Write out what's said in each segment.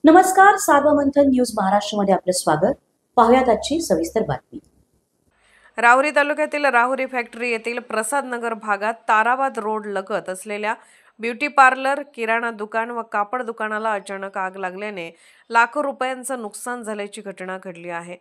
नमस्कार, सार्वमंथन न्यूज महाराष्ट्रमध्ये आपलं स्वागत. पाहुयात आजची सविस्तर बातमी. राहुरी तालुक्यातील राहुरी फॅक्टरी येथील प्रसाद नगर भागात ताराबाद रोड लगत असलेल्या ब्युटी पार्लर, किराणा दुकान व कापड दुकानाला अचानक आग लागल्याने लाखो रुपयांचं नुकसान झाल्याची घटना घडली आहे.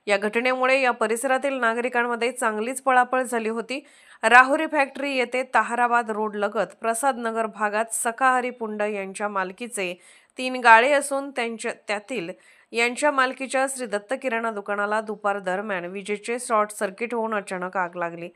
या घटनेमुळे या परिसरातील नागरिकांमध्ये चांगलीच पळापळ झाली होती. राहुरी फॅक्टरी येथे ताराबाद रोड लगत प्रसाद नगर भागात सखाहरी पुंड यांच्या मालकीचे 3 गाळे असून त्यातील यांच्या मालकीच्या श्री दत्त किराणा दुकानाला दुपार दरम्यान विजेचे शॉर्ट सर्किट होऊन अचानक आग लागली.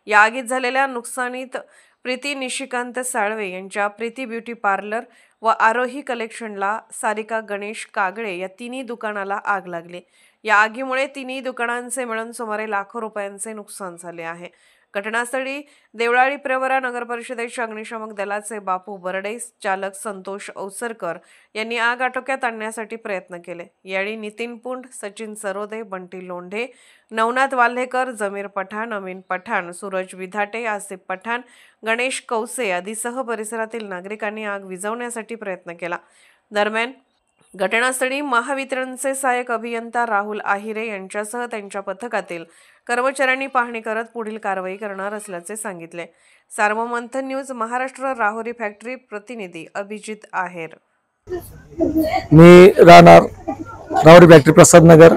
या आगीत झालेल्या नुकसानीत प्रीती निशिकांत साळवे यांच्या प्रीती ब्युटी पार्लर व आरोही कलेक्शनला सारिका गणेश कागळे या तिन्ही दुकानाला आग लागली. या आगीमुळे तिन्ही दुकानांचे मिळून सुमारे लाखो रुपयांचे नुकसान झाले आहे. घटनास्थळी देवळाली प्रवरा नगर परिषदेच्या अग्निशमक दलाचे बापू बर्डे, चालक संतोष औसरकर यांनी आग आटोक्यात आणण्यासाठी प्रयत्न केले. यावेळी नितीन पुंड, सचिन सरोदे, बंटी लोंढे, नवनाथ वाल्हेकर, जमीर पठाण, अमीन पठाण, सूरज विधाटे, आसिफ पठाण, गणेश कौसे आदीसह परिसरातील नागरिकांनी आग विझवण्यासाठी प्रयत्न केला. दरम्यान घटनास्थळी महावितरणचे सहाय्यक अभियंता राहुल आहिरे यांच्यासह त्यांच्या पथकातील कर्मचाऱ्यांनी पाहणी करत पुढील कारवाई करणार असल्याचे सांगितले. सार्वमंथन न्यूज महाराष्ट्र राहुरी फॅक्टरी प्रतिनिधी अभिजित आहेर. मी राहणार राहुरी फॅक्टरी प्रसाद नगर.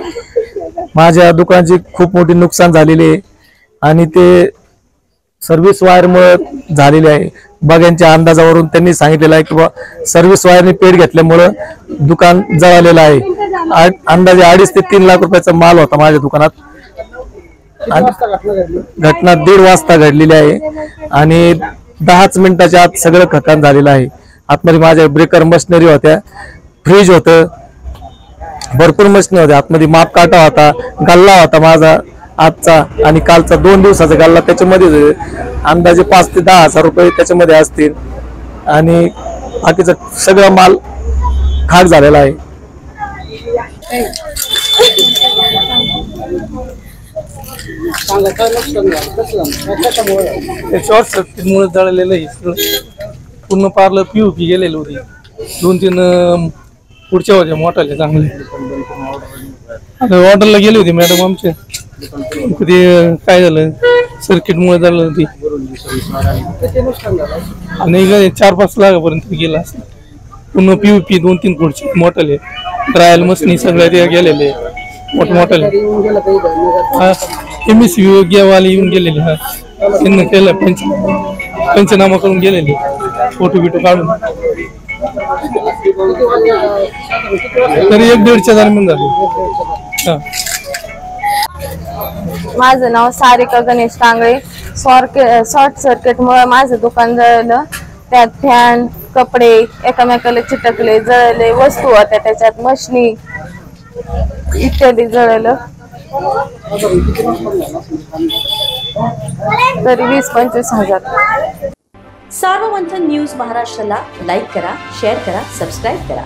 माझ्या दुकानाची खूप मोठी नुकसान झालेली आहे आणि ते सर्व्हिस वायरमुळे झालेले आहे. बघ्यांच्या अंदाजावरून त्यांनी सांगितलेलं आहे की सर्व्हिस वायरने पेट घेतल्यामुळे दुकान जळालेलं आहे. अंदाजे 2.5 ते 3 लाख रुपयाचा माल होता माझ्या दुकानात. घटना 1:30 वाजता घडलेली आहे आणि 10 मिनिटाच्या आत सगळं खतम झालेलं आहे. आतमध्ये माझ्या ब्रेकर मशिनरी होत्या, फ्रीज होतं, भरपूर मशिनरी होत्या. आतमध्ये माप काटा होता, गल्ला होता माझा आजचा आणि कालचा 2 दिवसाचा गल्ला. त्याच्यामध्ये अंदाजे 5 ते 10 हजार रुपये त्याच्यामध्ये असतील आणि बाकीचा सगळा माल खाक झालेला आहे. शॉर्ट सर्किटमुळे जळलेलं आहे. पूर्ण पार्लर पीओपी गेलेली होती. 2-3 पुढच्या होत्या मोठाले चांगले. आता ऑर्डरला गेली होती मॅडम आमच्या. ते काय झालं, सर्किटमुळे झालं होती आणि 4-5 लाखापर्यंत गेला असं. पूर्ण पीओपी 2-3 पुढचे मोठाले ट्रायल मशीनी सगळ्या ते गेलेले मोठमोठाले. MSC वाले येऊन गेलेले. त्यांना केलं पंचनामा करून गेलेले, फोटो बिटो काढून. तरी 1-1.5च्या दरम्यान झाले. माझं नाव सारिका गणेश कांगळे. शॉर्ट सर्किटमुळे माझं दुकान जळलं. त्यात फॅन, कपडे एकमेकाला चिटकले, जळले. वस्तू होत्या त्याच्यात, मशनी इत्यादी जळलं. तरी 20-25 हजार. सार्वमंथन न्यूज महाराष्ट्राला लाईक करा, शेअर करा, सबस्क्राईब करा.